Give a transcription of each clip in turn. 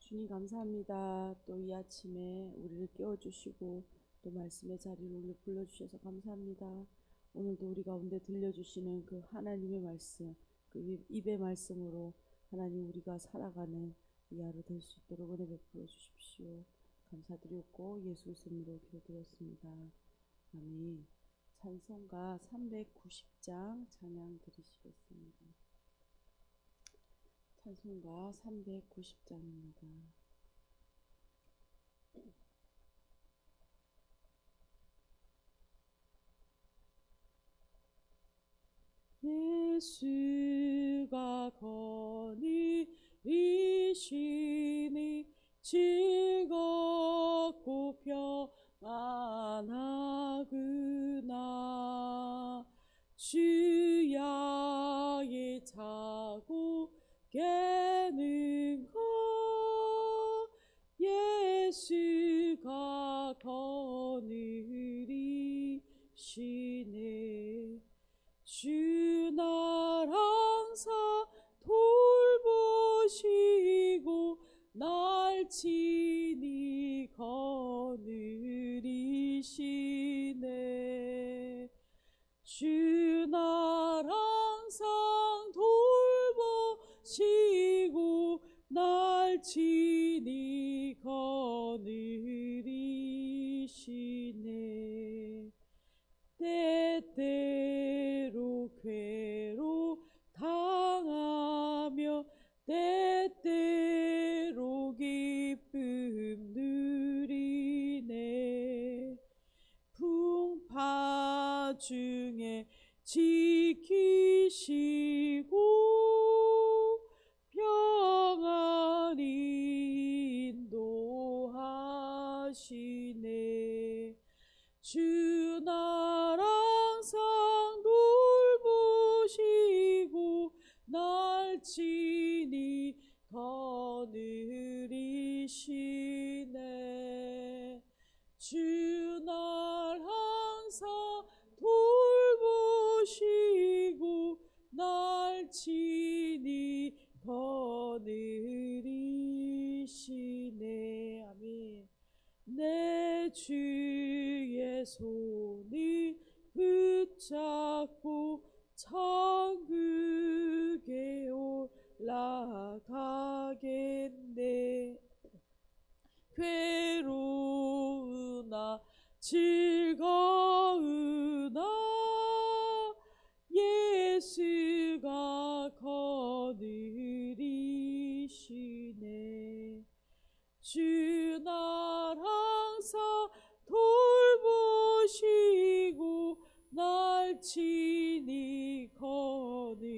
주님 감사합니다. 또 이 아침에 우리를 깨워주시고 또 말씀의 자리로 불러주셔서 감사합니다. 오늘도 우리 가운데 들려주시는 그 하나님의 말씀, 그 입의 말씀으로 하나님 우리가 살아가는 이 하루 될 수 있도록 은혜 베풀어 주십시오. 감사드렸고 예수 그리스도로 기도드렸습니다. 아멘. 찬송가 390장 찬양 드리시겠습니다. 찬송가 390장입니다. 예수가 거느리시니 즐겁고 평안하구나. 주야의 자고 깨는 것 예수가 거느리시네. 주 날 항상 돌보시고 날 친히 거느리시네. 주 날 항상 돌보시고 날 친히 거느리시네. 때때로 괴로 당하며 때때로 기쁨 누리네. 풍파 중에 지키시고 평안히 인도하시네. 주 날 항상 돌보시고 날 친히 거느리시네. 주 날 항상 돌보시고 날 친히 거느리시네. 아멘. 내 주의 손을 붙잡고 천국에 올라가겠네. 괴로우나 즐거우나 예수가 거느리시네. 주 날 항상 돌보시고 날 친히 거느리시네.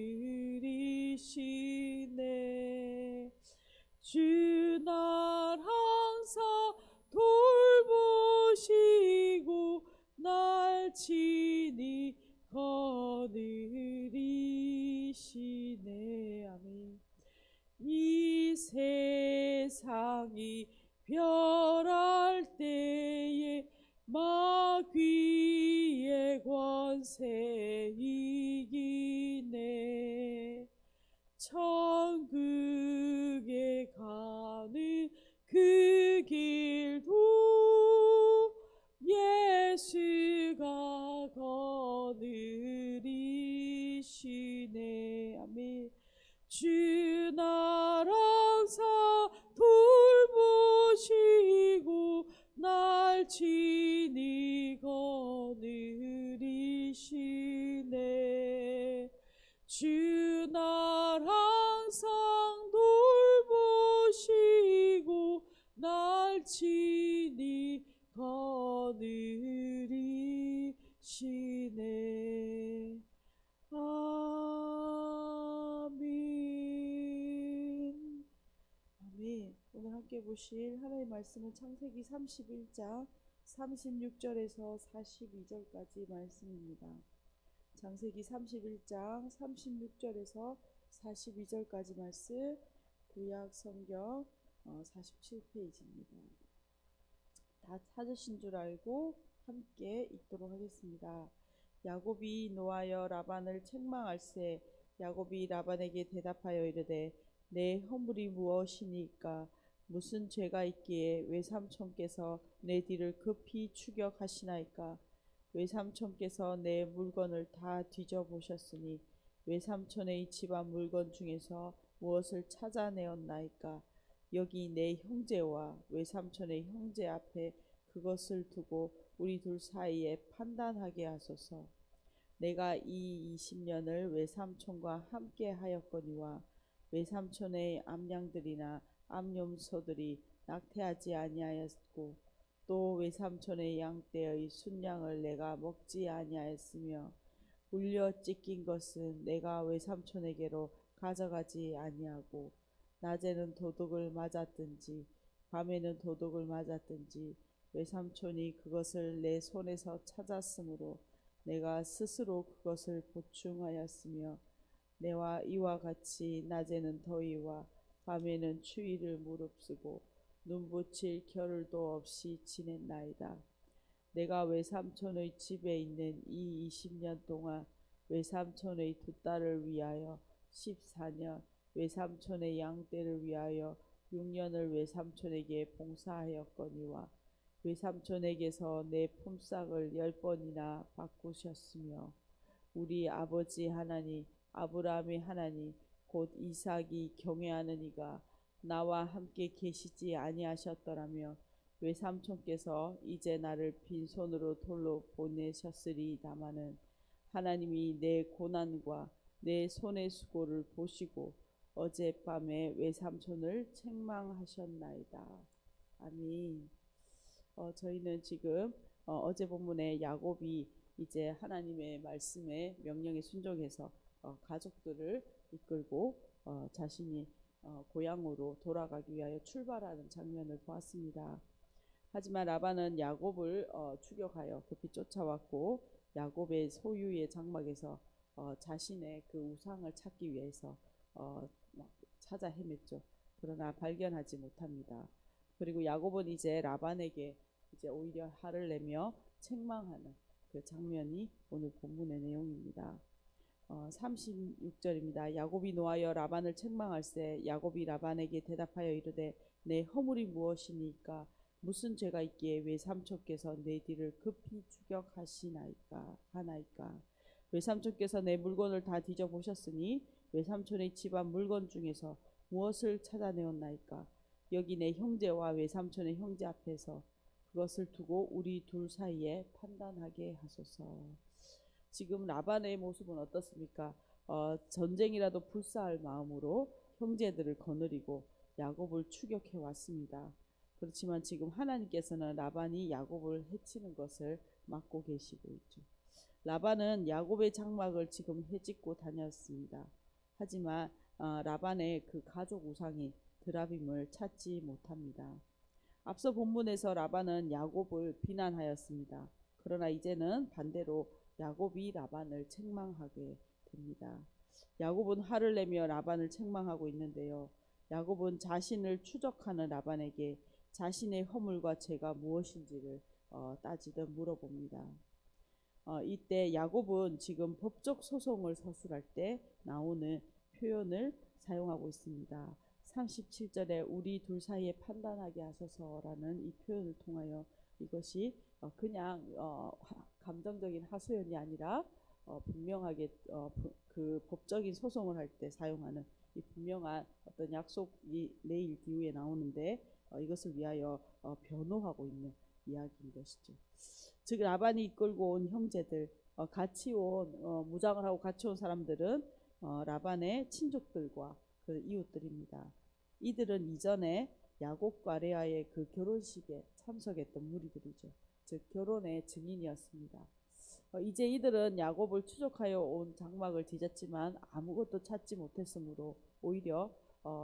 주 날 항상 돌보시고 날 친히 거느리시네. 아멘. 이 세상이 별할 때에 마귀의 권세 이기네. 천국에 가는 그 길도 예수가 거느리시네. 아멘. 주 날 항상 돌보시고 날 친히 거느리시네. 주 날 항상 돌보시고 날 친히 거느리시네. 아멘. 아멘. 오늘 함께 보실 하나님의 말씀은 창세기 31장 36절에서 42절까지 말씀입니다. 창세기 31장 36절에서 42절까지 말씀, 구약 성경 47페이지입니다. 다 찾으신 줄 알고 함께 읽도록 하겠습니다. 야곱이 노하여 라반을 책망할세. 야곱이 라반에게 대답하여 이르되 내 허물이 무엇이니까 무슨 죄가 있기에 외삼촌께서 내 뒤를 급히 추격하시나이까. 외삼촌께서 내 물건을 다 뒤져보셨으니 외삼촌의 집안 물건 중에서 무엇을 찾아내었나이까. 여기 내 형제와 외삼촌의 형제 앞에 그것을 두고 우리 둘 사이에 판단하게 하소서. 내가 이 20년을 외삼촌과 함께 하였거니와 외삼촌의 암양들이나 암염소들이 낙태하지 아니하였고 또 외삼촌의 양떼의 순양을 내가 먹지 아니하였으며 물려 찢긴 것은 내가 외삼촌에게로 가져가지 아니하고 낮에는 도둑을 맞았든지 밤에는 도둑을 맞았든지 외삼촌이 그것을 내 손에서 찾았으므로 내가 스스로 그것을 보충하였으며 내와 이와 같이 낮에는 더위와 밤에는 추위를 무릅쓰고 눈붙일 겨를도 없이 지냈나이다. 내가 외삼촌의 집에 있는 이 20년 동안 외삼촌의 두 딸을 위하여 14년, 외삼촌의 양떼를 위하여 6년을 외삼촌에게 봉사하였거니와 외삼촌에게서 내 품삯을 10번이나 바꾸셨으며 우리 아버지 하나님 아브라함의 하나님 곧 이삭이 경외하는 이가 나와 함께 계시지 아니하셨더라며 외삼촌께서 이제 나를 빈손으로 돌로 보내셨으리다마는 하나님이 내 고난과 내 손의 수고를 보시고 어젯밤에 외삼촌을 책망하셨나이다. 아멘. 저희는 지금 어제 본문에 야곱이 이제 하나님의 말씀에 명령에 순종해서 가족들을 이끌고 자신이 고향으로 돌아가기 위하여 출발하는 장면을 보았습니다. 하지만 라반은 야곱을 추격하여 급히 쫓아왔고 야곱의 소유의 장막에서 자신의 그 우상을 찾기 위해서 찾아 헤맸죠. 그러나 발견하지 못합니다. 그리고 야곱은 이제 라반에게 이제 오히려 화를 내며 책망하는 그 장면이 오늘 본문의 내용입니다. 36절입니다. 야곱이 노하여 라반을 책망할세 야곱이 라반에게 대답하여 이르되 내 허물이 무엇이니까 무슨 죄가 있기에 외삼촌께서 내 뒤를 급히 추격하시나이까 하나이까. 외삼촌께서 내 물건을 다 뒤져보셨으니 외삼촌의 집안 물건 중에서 무엇을 찾아내었나이까. 여기 내 형제와 외삼촌의 형제 앞에서 그것을 두고 우리 둘 사이에 판단하게 하소서. 지금 라반의 모습은 어떻습니까? 전쟁이라도 불사할 마음으로 형제들을 거느리고 야곱을 추격해 왔습니다. 그렇지만 지금 하나님께서는 라반이 야곱을 해치는 것을 막고 계시고 있죠. 라반은 야곱의 장막을 지금 헤집고 다녔습니다. 하지만 라반의 그 가족 우상인 드라빔을 찾지 못합니다. 앞서 본문에서 라반은 야곱을 비난하였습니다. 그러나 이제는 반대로 야곱이 라반을 책망하게 됩니다. 야곱은 화를 내며 라반을 책망하고 있는데요. 야곱은 자신을 추적하는 라반에게 자신의 허물과 죄가 무엇인지를 따지듯 물어봅니다. 이때 야곱은 지금 법적 소송을 서술할 때 나오는 표현을 사용하고 있습니다. 37절에 우리 둘 사이에 판단하게 하소서라는 이 표현을 통하여 이것이 그냥 감정적인 하소연이 아니라 분명하게 그 법적인 소송을 할 때 사용하는 이 분명한 어떤 약속이 내일 뒤에 나오는데 이것을 위하여 변호하고 있는 이야기인 것이죠. 즉 라반이 이끌고 온 형제들 같이 온 무장을 하고 같이 온 사람들은 라반의 친족들과 그 이웃들입니다. 이들은 이전에 야곱과 레아의 그 결혼식에 참석했던 무리들이죠. 즉 결혼의 증인이었습니다. 이제 이들은 야곱을 추적하여 온 장막을 뒤졌지만 아무것도 찾지 못했으므로 오히려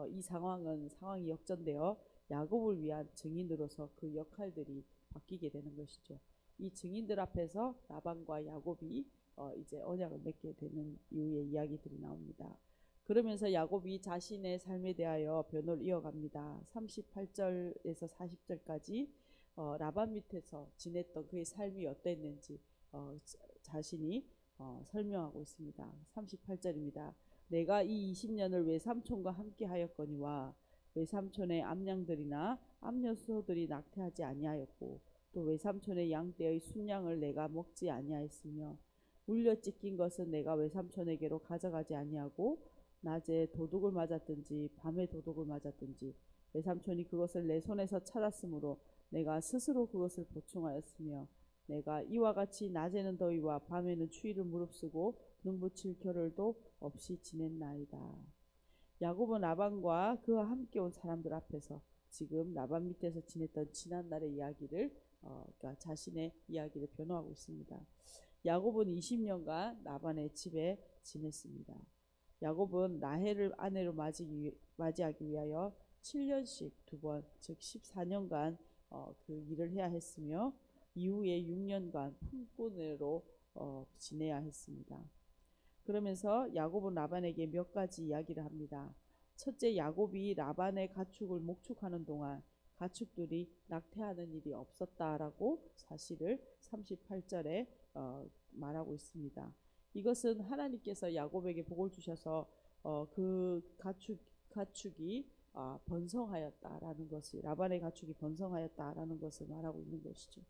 이 상황이 역전되어 야곱을 위한 증인으로서 그 역할들이 바뀌게 되는 것이죠. 이 증인들 앞에서 라반과 야곱이 이제 언약을 맺게 되는 이후의 이야기들이 나옵니다. 그러면서 야곱이 자신의 삶에 대하여 변호를 이어갑니다. 38절에서 40절까지 라반 밑에서 지냈던 그의 삶이 어땠는지 자신이 설명하고 있습니다. 38절입니다. 내가 이 20년을 외삼촌과 함께 하였거니와 외삼촌의 암양들이나 암여소들이 낙태하지 아니하였고 또 외삼촌의 양떼의 순양을 내가 먹지 아니하였으며 물려 찢긴 것은 내가 외삼촌에게로 가져가지 아니하고 낮에 도둑을 맞았든지 밤에 도둑을 맞았든지 외삼촌이 그것을 내 손에서 찾았으므로 내가 스스로 그것을 보충하였으며 내가 이와 같이 낮에는 더위와 밤에는 추위를 무릅쓰고 눈붙일 겨를도 없이 지냈나이다. 야곱은 라반과 그와 함께 온 사람들 앞에서 지금 라반 밑에서 지냈던 지난날의 이야기를 그러니까 자신의 이야기를 변호하고 있습니다. 야곱은 20년간 라반의 집에 지냈습니다. 야곱은 라헬을 아내로 맞이하기 위하여 7년씩 두 번, 즉 14년간 그 일을 해야 했으며 이후에 6년간 품꾼으로 지내야 했습니다. 그러면서 야곱은 라반에게 몇 가지 이야기를 합니다. 첫째, 야곱이 라반의 가축을 목축하는 동안 가축들이 낙태하는 일이 없었다라고 사실을 38절에 말하고 있습니다. 이것은 하나님께서 야곱에게 복을 주셔서 그 가축이 번성하였다라는 것이 라반의 가축이 번성하였다라는 것을 말하고 있는 것이죠.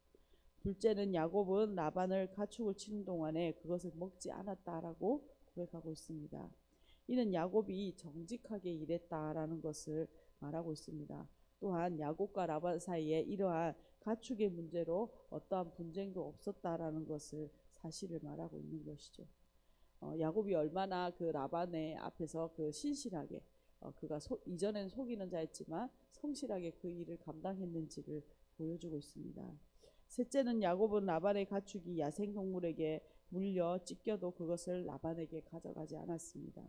둘째는 야곱은 라반을 가축을 치는 동안에 그것을 먹지 않았다라고 고백하고 있습니다. 이는 야곱이 정직하게 일했다라는 것을 말하고 있습니다. 또한 야곱과 라반 사이에 이러한 가축의 문제로 어떠한 분쟁도 없었다라는 것을 사실을 말하고 있는 것이죠. 야곱이 얼마나 그 라반의 앞에서 그 신실하게 그가 이전엔 속이는 자였지만 성실하게 그 일을 감당했는지를 보여주고 있습니다. 셋째는 야곱은 라반의 가축이 야생동물에게 물려 찢겨도 그것을 라반에게 가져가지 않았습니다.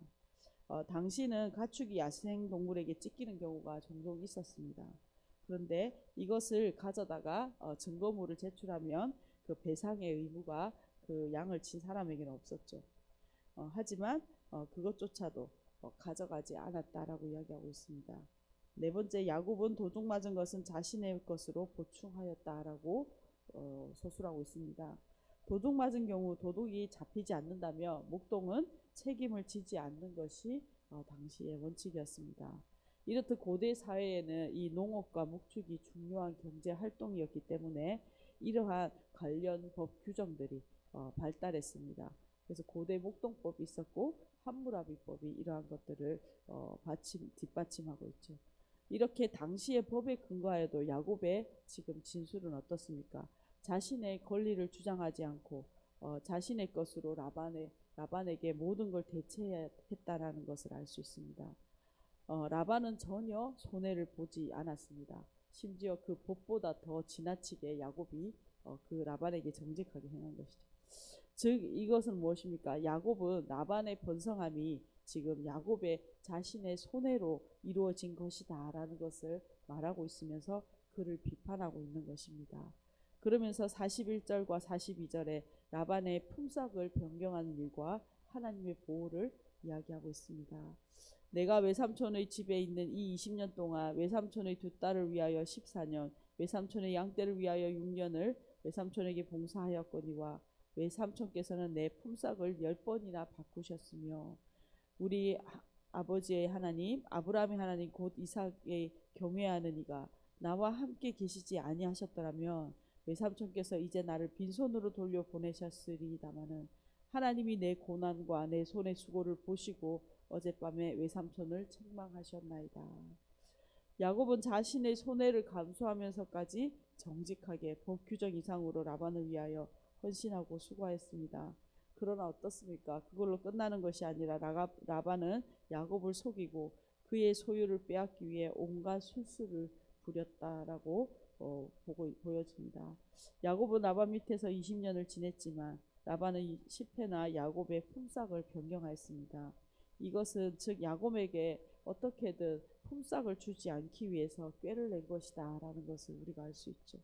당시는 가축이 야생동물에게 찢기는 경우가 종종 있었습니다. 그런데 이것을 가져다가 증거물을 제출하면 그 배상의 의무가 그 양을 친 사람에게는 없었죠. 하지만 그것조차도 가져가지 않았다라고 이야기하고 있습니다. 네 번째, 야곱은 도둑 맞은 것은 자신의 것으로 보충하였다라고 서술하고 있습니다. 도둑 맞은 경우 도둑이 잡히지 않는다며 목동은 책임을 지지 않는 것이 당시의 원칙이었습니다. 이렇듯 고대 사회에는 이 농업과 목축이 중요한 경제 활동이었기 때문에 이러한 관련 법 규정들이 발달했습니다. 그래서 고대 목동법이 있었고 함무라비법이 이러한 것들을 뒷받침하고 있죠. 이렇게 당시의 법에 근거하여도 야곱의 지금 진술은 어떻습니까? 자신의 권리를 주장하지 않고 자신의 것으로 라반에게 모든 걸 대체했다라는 것을 알 수 있습니다. 라반은 전혀 손해를 보지 않았습니다. 심지어 그 법보다 더 지나치게 야곱이 그 라반에게 정직하게 행한 것이죠. 즉 이것은 무엇입니까? 야곱은 라반의 번성함이 지금 야곱의 자신의 손해로 이루어진 것이다 라는 것을 말하고 있으면서 그를 비판하고 있는 것입니다. 그러면서 41절과 42절에 라반의 품삯을 변경하는 일과 하나님의 보호를 이야기하고 있습니다. 내가 외삼촌의 집에 있는 이 20년 동안 외삼촌의 두 딸을 위하여 14년, 외삼촌의 양떼를 위하여 6년을 외삼촌에게 봉사하였거니와 외삼촌께서는 내 품삯을 10번이나 바꾸셨으며 우리 아버지의 하나님 아브라함의 하나님 곧 이삭의 경외하는 이가 나와 함께 계시지 아니하셨더라면 외삼촌께서 이제 나를 빈손으로 돌려 보내셨으리다마는 하나님이 내 고난과 내 손의 수고를 보시고 어젯밤에 외삼촌을 책망하셨나이다. 야곱은 자신의 손해를 감수하면서까지 정직하게 법 규정 이상으로 라반을 위하여 헌신하고 수고하였습니다. 그러나 어떻습니까? 그걸로 끝나는 것이 아니라 라반은 야곱을 속이고 그의 소유를 빼앗기 위해 온갖 술수를 부렸다라고 보여집니다. 야곱은 라반 밑에서 20년을 지냈지만 라반은 10회나 야곱의 품삯을 변경하였습니다. 이것은 즉 야곱에게 어떻게든 품삯을 주지 않기 위해서 꾀를 낸 것이다 라는 것을 우리가 알 수 있죠.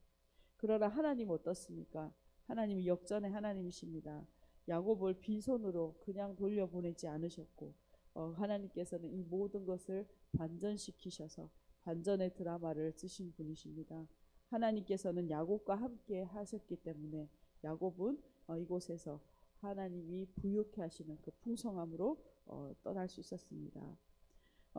그러나 하나님 어떻습니까? 하나님이 역전의 하나님이십니다. 야곱을 빈손으로 그냥 돌려보내지 않으셨고 하나님께서는 이 모든 것을 반전시키셔서 반전의 드라마를 쓰신 분이십니다. 하나님께서는 야곱과 함께 하셨기 때문에 야곱은 이곳에서 하나님이 부유케 하시는 그 풍성함으로 떠날 수 있었습니다.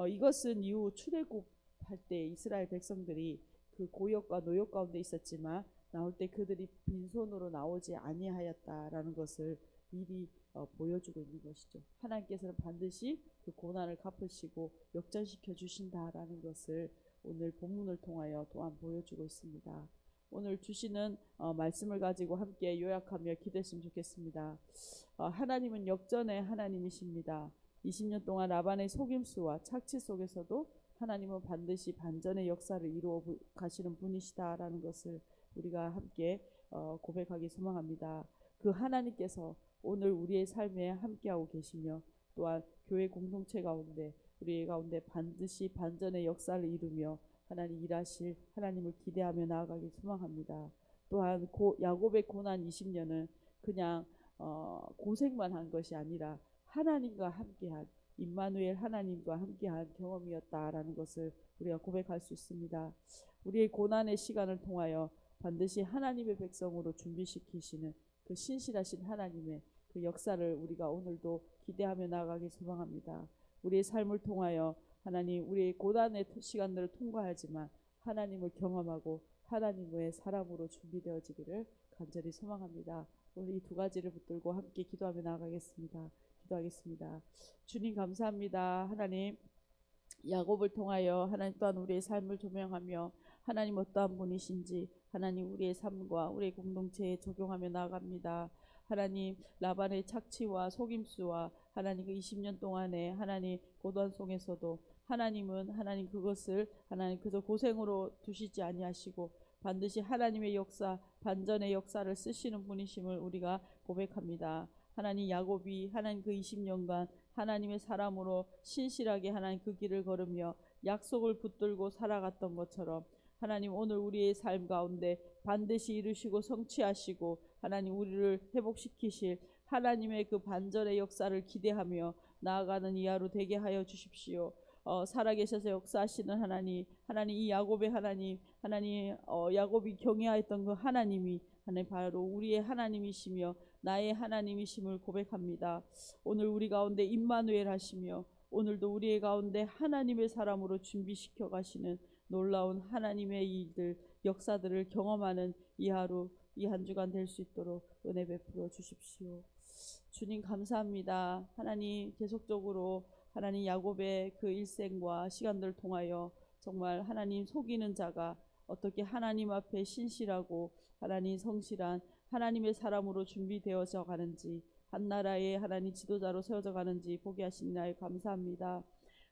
이것은 이후 출애굽 할 때 이스라엘 백성들이 그 고역과 노역 가운데 있었지만 나올 때 그들이 빈손으로 나오지 아니하였다라는 것을 미리 보여주고 있는 것이죠. 하나님께서는 반드시 그 고난을 갚으시고 역전시켜 주신다라는 것을 오늘 본문을 통하여 또한 보여주고 있습니다. 오늘 주시는 말씀을 가지고 함께 요약하며 기도했으면 좋겠습니다. 하나님은 역전의 하나님이십니다. 20년 동안 라반의 속임수와 착취 속에서도 하나님은 반드시 반전의 역사를 이루어 가시는 분이시다라는 것을 우리가 함께 고백하기 소망합니다. 그 하나님께서 오늘 우리의 삶에 함께하고 계시며 또한 교회 공동체 가운데 우리 가운데 반드시 반전의 역사를 이루며 하나님 일하실 하나님을 기대하며 나아가기 소망합니다. 또한 야곱의 고난 20년은 그냥 고생만 한 것이 아니라 하나님과 함께한 임마누엘 하나님과 함께한 경험이었다라는 것을 우리가 고백할 수 있습니다. 우리의 고난의 시간을 통하여 반드시 하나님의 백성으로 준비시키시는 그 신실하신 하나님의 그 역사를 우리가 오늘도 기대하며 나아가기 소망합니다. 우리의 삶을 통하여 하나님 우리의 고난의 시간들을 통과하지만 하나님을 경험하고 하나님의 사람으로 준비되어지기를 간절히 소망합니다. 오늘 이 두 가지를 붙들고 함께 기도하며 나아가겠습니다. 기도하겠습니다. 주님 감사합니다. 하나님 야곱을 통하여 하나님 또한 우리의 삶을 조명하며 하나님 어떠한 분이신지 하나님 우리의 삶과 우리의 공동체에 적용하며 나아갑니다. 하나님 라반의 착취와 속임수와 하나님 그 20년 동안에 하나님 고난 속에서도 하나님은 하나님 그것을 하나님 그저 고생으로 두시지 아니하시고 반드시 하나님의 역사 반전의 역사를 쓰시는 분이심을 우리가 고백합니다. 하나님 야곱이 하나님 그 20년간 하나님의 사람으로 신실하게 하나님 그 길을 걸으며 약속을 붙들고 살아갔던 것처럼 하나님 오늘 우리의 삶 가운데 반드시 이루시고 성취하시고 하나님 우리를 회복시키실 하나님의 그 반전의 역사를 기대하며 나아가는 이 하루 되게 하여 주십시오. 살아계셔서 역사하시는 하나님 이 야곱의 하나님 야곱이 경외하였던 그 하나님이 하나님 바로 우리의 하나님이시며 나의 하나님이심을 고백합니다. 오늘 우리 가운데 임마누엘 하시며 오늘도 우리의 가운데 하나님의 사람으로 준비시켜 가시는 놀라운 하나님의 일들 역사들을 경험하는 이 하루 이 한 주간 될 수 있도록 은혜 베풀어 주십시오. 주님 감사합니다. 하나님 계속적으로 하나님 야곱의 그 일생과 시간들을 통하여 정말 하나님 속이는 자가 어떻게 하나님 앞에 신실하고 하나님 성실한 하나님의 사람으로 준비되어져 가는지 한 나라의 하나님 지도자로 세워져 가는지 보게 하시나요 감사합니다.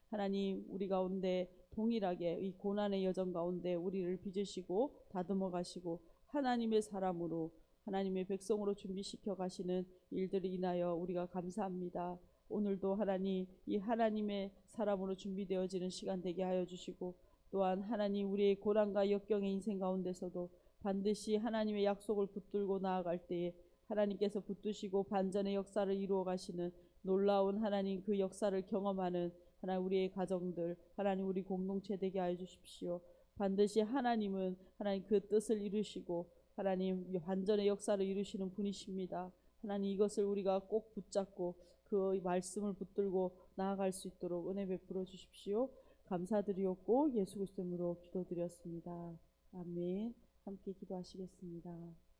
하나님 우리 가운데 동일하게 이 고난의 여정 가운데 우리를 빚으시고 다듬어 가시고 하나님의 사람으로 하나님의 백성으로 준비시켜 가시는 일들이 인하여 우리가 감사합니다. 오늘도 하나님 이 하나님의 사람으로 준비되어지는 시간 되게 하여 주시고 또한 하나님 우리의 고난과 역경의 인생 가운데서도 반드시 하나님의 약속을 붙들고 나아갈 때에 하나님께서 붙드시고 반전의 역사를 이루어 가시는 놀라운 하나님 그 역사를 경험하는 하나님 우리의 가정들 하나님 우리 공동체 되게 하여 주십시오. 반드시 하나님은 하나님 그 뜻을 이루시고 하나님 반전의 역사를 이루시는 분이십니다. 하나님 이것을 우리가 꼭 붙잡고 그 말씀을 붙들고 나아갈 수 있도록 은혜 베풀어 주십시오. 감사드리옵고 예수 그리스도 이름으로 기도드렸습니다. 아멘. 함께 기도하시겠습니다.